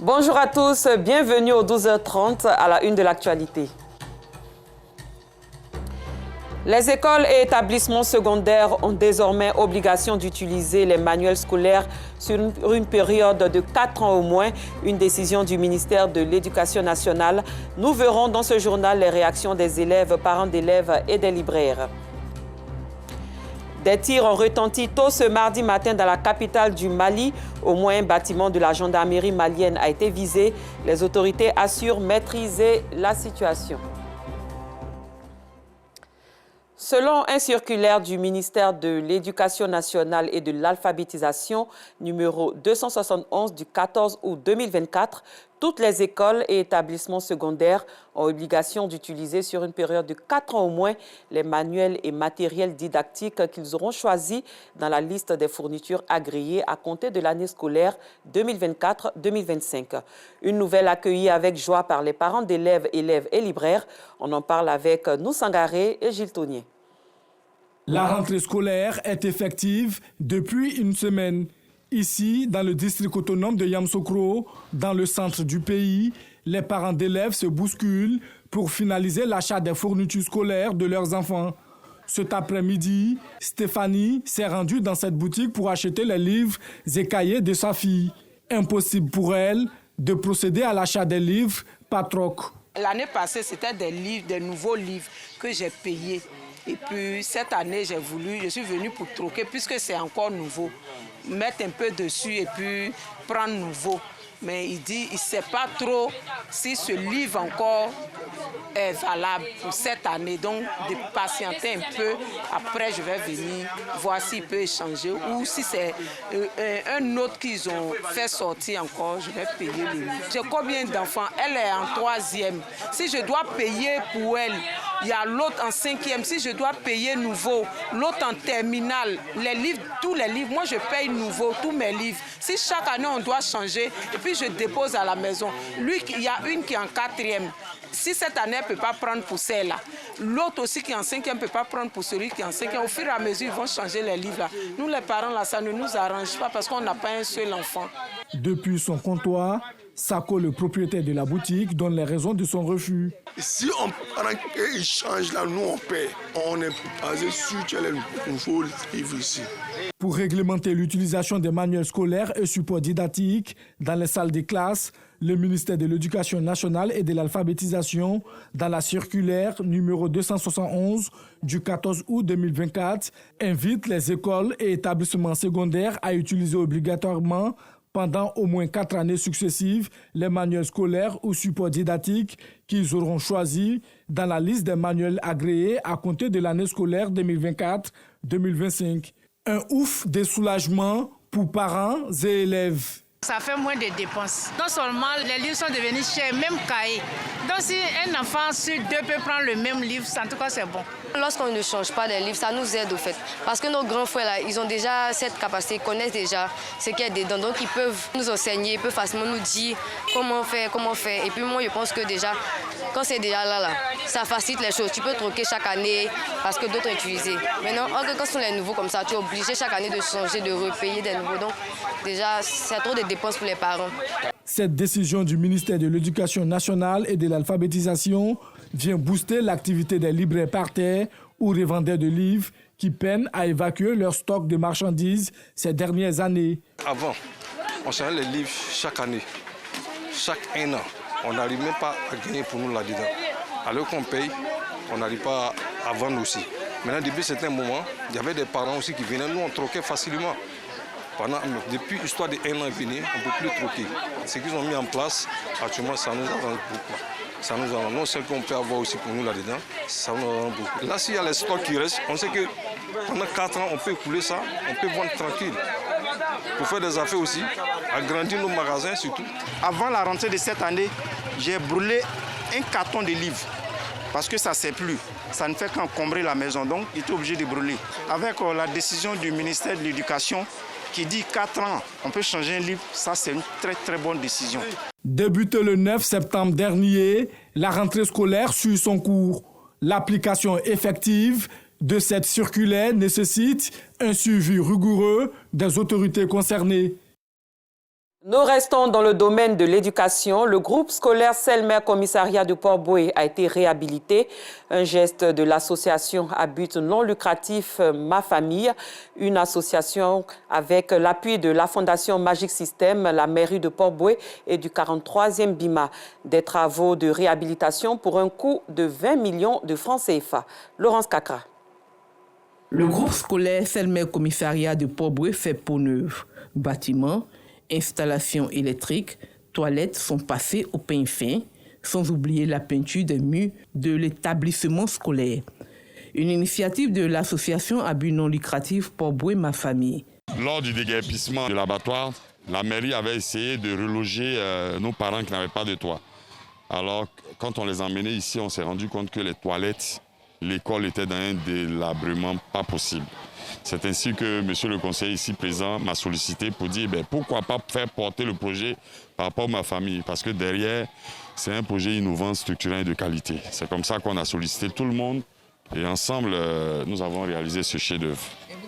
Bonjour à tous, bienvenue au 12h30 à la une de l'actualité. Les écoles et établissements secondaires ont désormais obligation d'utiliser les manuels scolaires sur une période de 4 ans au moins, une décision du ministère de l'Éducation nationale. Nous verrons dans ce journal les réactions des élèves, parents d'élèves et des libraires. Des tirs ont retenti tôt ce mardi matin dans la capitale du Mali. Au moins un bâtiment de la gendarmerie malienne a été visé. Les autorités assurent maîtriser la situation. Selon un circulaire du ministère de l'Éducation nationale et de l'alphabétisation numéro 271 du 14 août 2024, toutes les écoles et établissements secondaires ont obligation d'utiliser sur une période de 4 ans au moins les manuels et matériels didactiques qu'ils auront choisis dans la liste des fournitures agréées à compter de l'année scolaire 2024-2025. Une nouvelle accueillie avec joie par les parents d'élèves, élèves et libraires. On en parle avec Noussangaré et Gilles Tonnier. La rentrée scolaire est effective depuis une semaine. Ici, dans le district autonome de Yamoussoukro, dans le centre du pays, les parents d'élèves se bousculent pour finaliser l'achat des fournitures scolaires de leurs enfants. Cet après-midi, Stéphanie s'est rendue dans cette boutique pour acheter les livres et cahiers de sa fille. Impossible pour elle de procéder à l'achat des livres par troc. L'année passée, c'était des nouveaux livres que j'ai payés. Et puis cette année, je suis venue pour troquer puisque c'est encore nouveau. Mettre un peu dessus et puis prendre nouveau. Mais il dit, il ne sait pas trop si ce livre encore est valable pour cette année. Donc, de patienter un peu. Après, je vais venir voir s'il peut échanger. Ou si c'est un autre qu'ils ont fait sortir encore, je vais payer le livre. J'ai combien d'enfants? Elle est en 3e. Si je dois payer pour elle, il y a l'autre en 5e. Si je dois payer nouveau, l'autre en terminale, les livres, tous les livres, moi je paye nouveau, tous mes livres. Si chaque année on doit changer, et puis je dépose à la maison. Lui, il y a une qui est en 4e. Si cette année, elle ne peut pas prendre pour celle-là, l'autre aussi qui est en 5e ne peut pas prendre pour celui qui est en 5e. Au fur et à mesure, ils vont changer les livres. Là. Nous, les parents, là, ça ne nous arrange pas parce qu'on n'a pas un seul enfant. Depuis son comptoir, Sako, le propriétaire de la boutique, donne les raisons de son refus. Si on prend qu'ils changent là, nous on paie. On est basé sur les nouveaux livres ici. Pour réglementer l'utilisation des manuels scolaires et supports didactiques dans les salles des classes, le ministère de l'Éducation nationale et de l'alphabétisation, dans la circulaire numéro 271 du 14 août 2024, invite les écoles et établissements secondaires à utiliser obligatoirement pendant au moins 4 années successives les manuels scolaires ou supports didactiques qu'ils auront choisis dans la liste des manuels agréés à compter de l'année scolaire 2024-2025. Un ouf de soulagement pour parents et élèves. Ça fait moins de dépenses. Non seulement les livres sont devenus chers, même cahiers. Donc si un enfant sur 2 peut prendre le même livre, en tout cas c'est bon. Lorsqu'on ne change pas les livres, ça nous aide au fait. Parce que nos grands frères, là, ils ont déjà cette capacité, ils connaissent déjà ce qu'il y a dedans. Donc ils peuvent nous enseigner, ils peuvent facilement nous dire comment faire. Et puis moi je pense que déjà, quand c'est déjà là, ça facilite les choses. Tu peux troquer chaque année parce que d'autres ont utilisé. Maintenant, quand ce sont les nouveaux comme ça, tu es obligé chaque année de changer, de repayer des nouveaux. Donc déjà, c'est trop de dépenses pour les parents. Cette décision du ministère de l'Éducation nationale et de l'alphabétisation vient booster l'activité des libraires par terre ou revendeurs de livres qui peinent à évacuer leur stock de marchandises ces dernières années. Avant, on changeait les livres chaque année, chaque 1 an. On n'arrive même pas à gagner pour nous là-dedans. Alors qu'on paye, on n'arrive pas à vendre aussi. Maintenant, depuis un certain moment, il y avait des parents aussi qui venaient, nous on troquait facilement. Depuis l'histoire de 1 an venu, on ne peut plus troquer. Ce qu'ils ont mis en place, actuellement, ça nous arrange beaucoup. Ça nous arrange. Non, ce qu'on peut avoir aussi pour nous là-dedans, ça nous arrange beaucoup. Là, s'il y a les stocks qui restent, on sait que pendant 4 ans, on peut couler ça, on peut vendre tranquille. Pour faire des affaires aussi, agrandir nos magasins surtout. Avant la rentrée de cette année, j'ai brûlé un carton de livres. Parce que ça ne sert plus. Ça ne fait qu'encombrer la maison. Donc, il était obligé de brûler. Avec la décision du ministère de l'Éducation, qui dit 4 ans, on peut changer un livre, ça c'est une très très bonne décision. Débutée le 9 septembre dernier, la rentrée scolaire suit son cours. L'application effective de cette circulaire nécessite un suivi rigoureux des autorités concernées. Nous restons dans le domaine de l'éducation. Le groupe scolaire Selmer Commissariat de Port-Bouët a été réhabilité. Un geste de l'association à but non lucratif Ma Famille, une association avec l'appui de la Fondation Magic System, la mairie de Port-Bouët et du 43e BIMA. Des travaux de réhabilitation pour un coût de 20 millions de francs CFA. Laurence Kakra. Le groupe scolaire Selmer Commissariat de Port-Bouët fait peau neuve. Bâtiments, installations électriques, toilettes sont passées au peigne fin, sans oublier la peinture des murs de l'établissement scolaire. Une initiative de l'association à but non lucratif Port-Bouët Ma Famille. Lors du déguerpissement de l'abattoir, la mairie avait essayé de reloger nos parents qui n'avaient pas de toit. Alors, quand on les a emmenés ici, on s'est rendu compte que les toilettes, l'école était dans un délabrement pas possible. C'est ainsi que monsieur le conseiller ici présent m'a sollicité pour dire pourquoi pas faire porter le projet par rapport à Ma Famille, parce que derrière, c'est un projet innovant, structurant et de qualité. C'est comme ça qu'on a sollicité tout le monde et ensemble, nous avons réalisé ce chef-d'œuvre.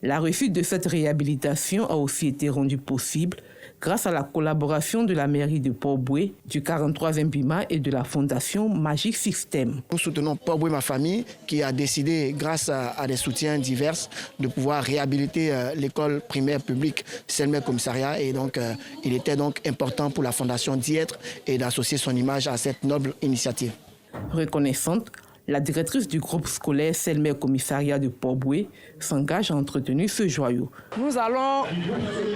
La réussite de cette réhabilitation a aussi été rendue possible grâce à la collaboration de la mairie de Port-Bouët, du 43e BIMA et de la Fondation Magic System. Nous soutenons Port-Bouët Ma Famille qui a décidé, grâce à des soutiens divers, de pouvoir réhabiliter l'école primaire publique Selmer Commissariat. Et donc, il était donc important pour la Fondation d'y être et d'associer son image à cette noble initiative. Reconnaissante, la directrice du groupe scolaire Selmer Commissariat de Port-Bouët s'engage à entretenir ce joyau. Nous allons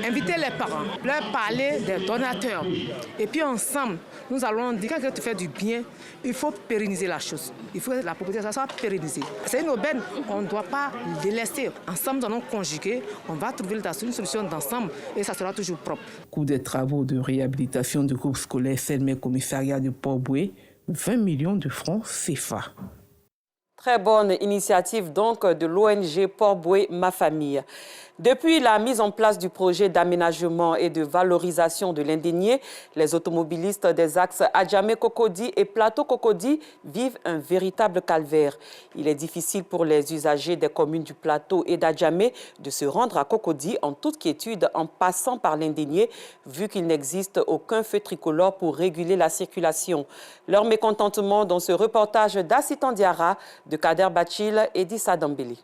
inviter les parents, leur parler des donateurs. Et puis ensemble, nous allons dire que tu fais du bien, il faut pérenniser la chose. Il faut que la propriété soit pérennisée. C'est une aubaine, on ne doit pas délaisser. Ensemble, nous allons conjuguer, on va trouver une solution d'ensemble et ça sera toujours propre. Coût des travaux de réhabilitation du groupe scolaire Selmer Commissariat de Port-Bouët, 20 millions de francs CFA. Très bonne initiative donc de l'ONG Port-Bouët Ma Famille. Depuis la mise en place du projet d'aménagement et de valorisation de l'Indigné, les automobilistes des axes Adjamé-Cocody et Plateau-Cocody vivent un véritable calvaire. Il est difficile pour les usagers des communes du Plateau et d'Adjamé de se rendre à Cocody en toute quiétude en passant par l'Indigné, vu qu'il n'existe aucun feu tricolore pour réguler la circulation. Leur mécontentement dans ce reportage d'Assitan Diarra, de Kader Bachil et d'Issa Dambélé.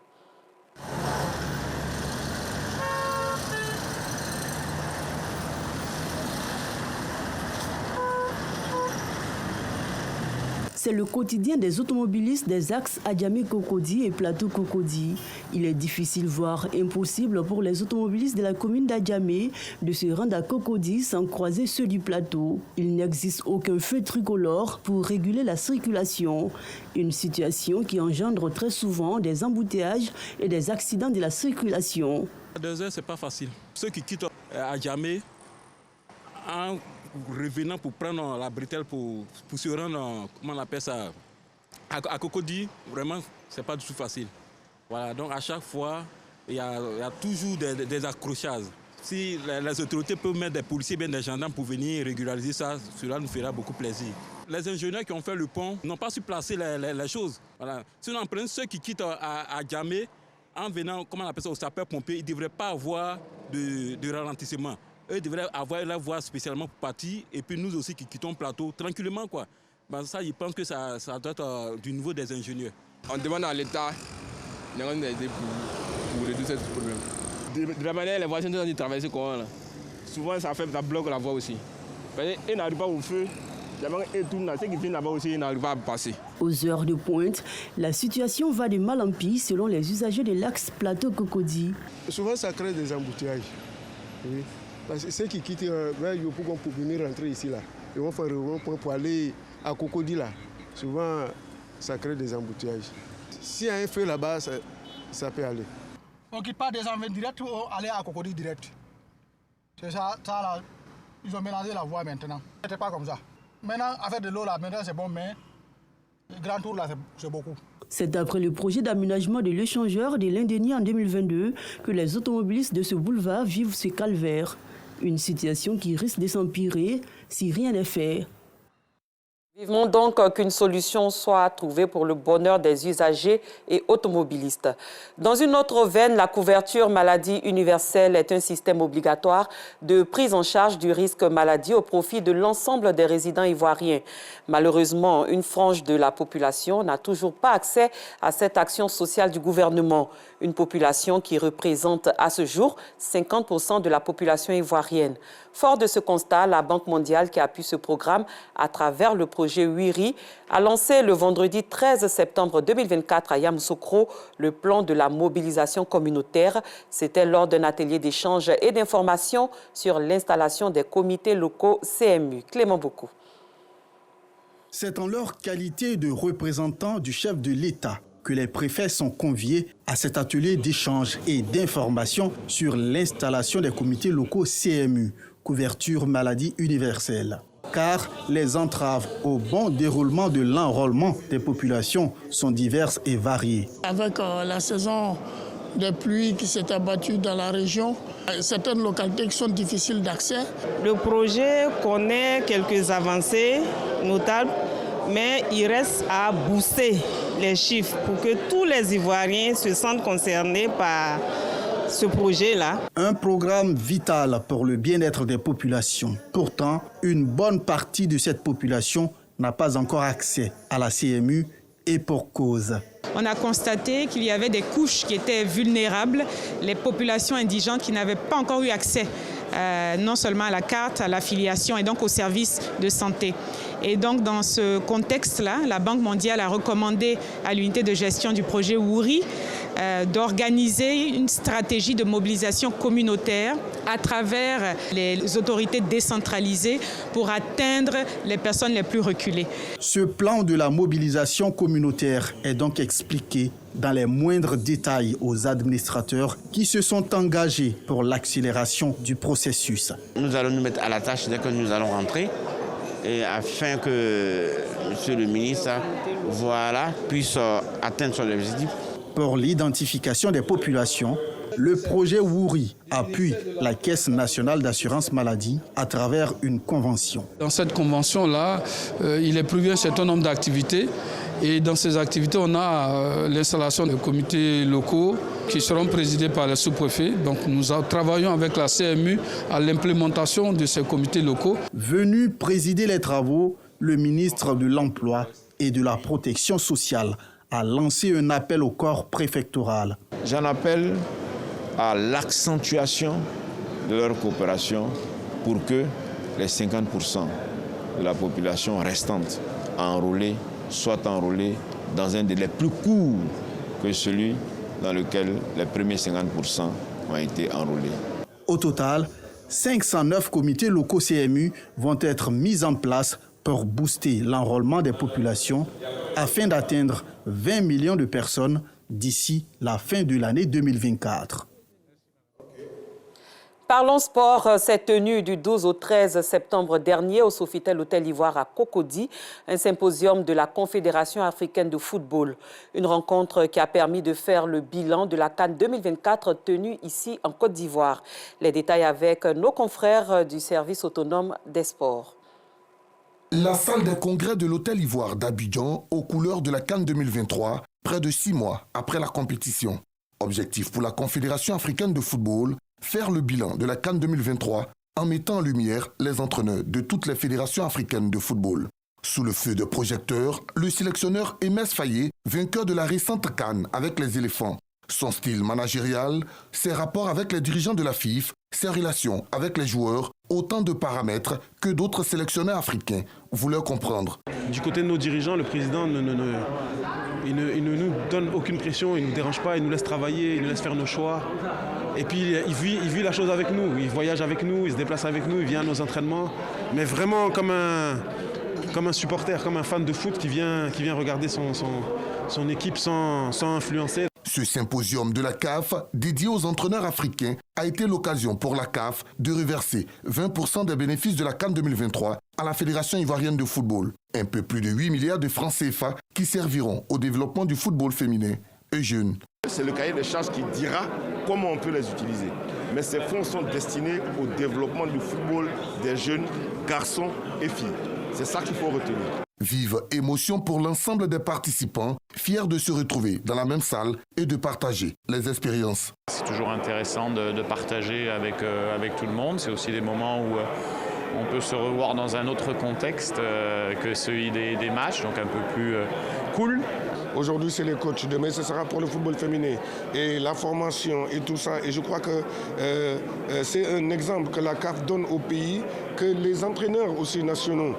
C'est le quotidien des automobilistes des axes Adjamé-Cocody et Plateau-Cocody. Il est difficile, voire impossible pour les automobilistes de la commune d'Adjamé de se rendre à Cocody sans croiser ceux du plateau. Il n'existe aucun feu tricolore pour réguler la circulation. Une situation qui engendre très souvent des embouteillages et des accidents de la circulation. À 2 heures, c'est pas facile. Ceux qui quittent Adjamé en revenant pour prendre la bretelle pour se rendre, comment on appelle ça, à Cocody, vraiment, c'est pas du tout facile. Voilà, donc à chaque fois, il y a toujours des accrochages. Si les autorités peuvent mettre des policiers, bien des gendarmes pour venir régulariser ça, cela nous fera beaucoup plaisir. Les ingénieurs qui ont fait le pont n'ont pas su placer les choses. Voilà. Sinon, en prenant ceux qui quittent à Djamé, en venant, comment on appelle ça, au sapeur-pompier, ils ne devraient pas avoir de ralentissement. Eux devraient avoir la voie spécialement pour partir, et puis nous aussi qui quittons le plateau tranquillement, quoi. Ben ça, je pense que ça doit être du niveau des ingénieurs. On demande à l'État de nous aider pour résoudre ce problème. De la manière, les voitures sont en train de traverser comment là. Souvent, ça bloque la voie aussi. Ils n'arrivent pas au feu. Et ceux qui viennent là-bas aussi n'arrivent pas à passer. Aux heures de pointe, la situation va de mal en pire selon les usagers de l'axe Plateau-Cocody. Souvent, ça crée des embouteillages. Oui. Parce que ceux qui quittent pour venir rentrer ici, là, ils vont faire un point pour aller à Cocody. Là. Souvent, ça crée des embouteillages. S'il y a un feu là-bas, ça peut aller. Donc ils partent des envers direct ou aller à Cocody direct. C'est ça là, ils ont mélangé la voie maintenant. C'était pas comme ça. Maintenant, avec de l'eau là, maintenant c'est bon, mais le grand tour là, c'est beaucoup. C'est après le projet d'aménagement de l'échangeur de l'Indigné en 2022 que les automobilistes de ce boulevard vivent ce calvaire. Une situation qui risque de s'empirer si rien n'est fait. Vivement donc qu'une solution soit trouvée pour le bonheur des usagers et automobilistes. Dans une autre veine, la couverture maladie universelle est un système obligatoire de prise en charge du risque maladie au profit de l'ensemble des résidents ivoiriens. Malheureusement, une frange de la population n'a toujours pas accès à cette action sociale du gouvernement. Une population qui représente à ce jour 50% de la population ivoirienne. Fort de ce constat, la Banque mondiale qui appuie ce programme à travers le projet WIRI a lancé le vendredi 13 septembre 2024 à Yamoussoukro le plan de la mobilisation communautaire. C'était lors d'un atelier d'échange et d'information sur l'installation des comités locaux CMU. Clément Bocou. C'est en leur qualité de représentants du chef de l'État que les préfets sont conviés à cet atelier d'échange et d'information sur l'installation des comités locaux CMU, couverture maladie universelle. Car les entraves au bon déroulement de l'enrôlement des populations sont diverses et variées. Avec la saison des pluies qui s'est abattue dans la région, certaines localités qui sont difficiles d'accès. Le projet connaît quelques avancées notables, mais il reste à booster les chiffres pour que tous les Ivoiriens se sentent concernés par ce projet-là. Un programme vital pour le bien-être des populations. Pourtant, une bonne partie de cette population n'a pas encore accès à la CMU et pour cause. On a constaté qu'il y avait des couches qui étaient vulnérables, les populations indigentes qui n'avaient pas encore eu accès non seulement à la carte, à l'affiliation et donc aux services de santé. Et donc dans ce contexte-là, la Banque mondiale a recommandé à l'unité de gestion du projet WIRI d'organiser une stratégie de mobilisation communautaire à travers les autorités décentralisées pour atteindre les personnes les plus reculées. Ce plan de la mobilisation communautaire est donc expliqué dans les moindres détails aux administrateurs qui se sont engagés pour l'accélération du processus. Nous allons nous mettre à la tâche dès que nous allons rentrer et afin que Monsieur le ministre puisse atteindre son objectif. Pour l'identification des populations, le projet WIRI appuie la Caisse nationale d'assurance maladie à travers une convention. Dans cette convention-là, il est prévu un certain nombre d'activités. Et dans ces activités, on a l'installation de comités locaux qui seront présidés par les sous-préfets. Donc nous travaillons avec la CMU à l'implémentation de ces comités locaux. Venu présider les travaux, le ministre de l'Emploi et de la Protection sociale a lancé un appel au corps préfectoral. J'en appelle à l'accentuation de leur coopération pour que les 50% de la population restante enrôlée soient enrôlés dans un délai plus court que celui dans lequel les premiers 50% ont été enrôlés. Au total, 509 comités locaux CMU vont être mis en place pour booster l'enrôlement des populations afin d'atteindre 20 millions de personnes d'ici la fin de l'année 2024. Parlons sport, cette tenue du 12 au 13 septembre dernier au Sofitel Hôtel Ivoire à Cocody, un symposium de la Confédération africaine de football. Une rencontre qui a permis de faire le bilan de la CAN 2024 tenue ici en Côte d'Ivoire. Les détails avec nos confrères du service autonome des sports. La salle des congrès de l'Hôtel Ivoire d'Abidjan aux couleurs de la CAN 2023, près de 6 mois après la compétition. Objectif pour la Confédération africaine de football, faire le bilan de la CAN 2023 en mettant en lumière les entraîneurs de toutes les fédérations africaines de football. Sous le feu de projecteurs, le sélectionneur Emes Faye, vainqueur de la récente CAN avec les éléphants. Son style managérial, ses rapports avec les dirigeants de la FIF, ses relations avec les joueurs, autant de paramètres que d'autres sélectionneurs africains voulaient comprendre. Du côté de nos dirigeants, le président ne nous donne aucune pression, il ne nous dérange pas, il nous laisse travailler, il nous laisse faire nos choix. Et puis il vit la chose avec nous, il voyage avec nous, il se déplace avec nous, il vient à nos entraînements, mais vraiment comme un supporter, comme un fan de foot qui vient regarder son équipe sans influencer. Ce symposium de la CAF, dédié aux entraîneurs africains, a été l'occasion pour la CAF de reverser 20% des bénéfices de la CAN 2023 à la Fédération ivoirienne de football. Un peu plus de 8 milliards de francs CFA qui serviront au développement du football féminin et jeune. C'est le cahier des charges qui dira comment on peut les utiliser. Mais ces fonds sont destinés au développement du football des jeunes garçons et filles. C'est ça qu'il faut retenir. Vive émotion pour l'ensemble des participants, fiers de se retrouver dans la même salle et de partager les expériences. C'est toujours intéressant de partager avec tout le monde. C'est aussi des moments où on peut se revoir dans un autre contexte que celui des matchs, donc un peu plus cool. Aujourd'hui, c'est les coachs. Demain, ce sera pour le football féminin. Et la formation et tout ça. Et je crois que c'est un exemple que la CAF donne au pays, que les entraîneurs aussi nationaux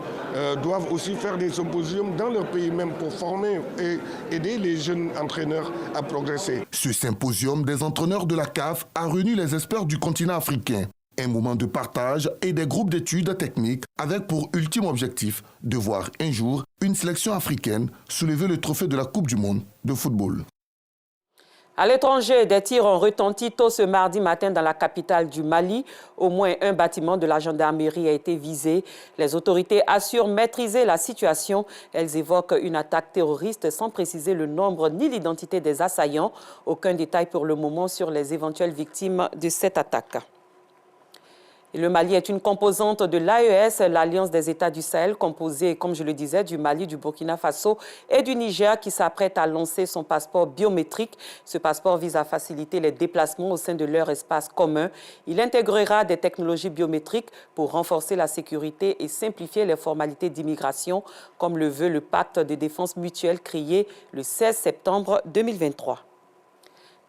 doivent aussi faire des symposiums dans leur pays même pour former et aider les jeunes entraîneurs à progresser. Ce symposium des entraîneurs de la CAF a réuni les experts du continent africain. Un moment de partage et des groupes d'études techniques avec pour ultime objectif de voir un jour une sélection africaine soulever le trophée de la Coupe du monde de football. À l'étranger, des tirs ont retenti tôt ce mardi matin dans la capitale du Mali. Au moins un bâtiment de la gendarmerie a été visé. Les autorités assurent maîtriser la situation. Elles évoquent une attaque terroriste sans préciser le nombre ni l'identité des assaillants. Aucun détail pour le moment sur les éventuelles victimes de cette attaque. Et le Mali est une composante de l'AES, l'Alliance des États du Sahel, composée, comme je le disais, du Mali, du Burkina Faso et du Niger, qui s'apprête à lancer son passeport biométrique. Ce passeport vise à faciliter les déplacements au sein de leur espace commun. Il intégrera des technologies biométriques pour renforcer la sécurité et simplifier les formalités d'immigration, comme le veut le pacte de défense mutuelle créé le 16 septembre 2023.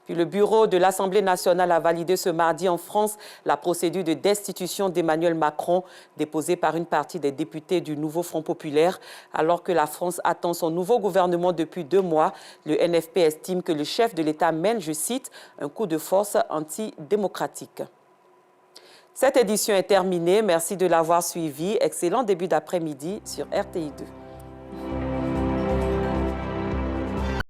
Puis le bureau de l'Assemblée nationale a validé ce mardi en France la procédure de destitution d'Emmanuel Macron déposée par une partie des députés du Nouveau Front populaire. Alors que la France attend son nouveau gouvernement depuis 2 mois, le NFP estime que le chef de l'État mène, je cite, un coup de force antidémocratique. Cette édition est terminée. Merci de l'avoir suivi. Excellent début d'après-midi sur RTI2.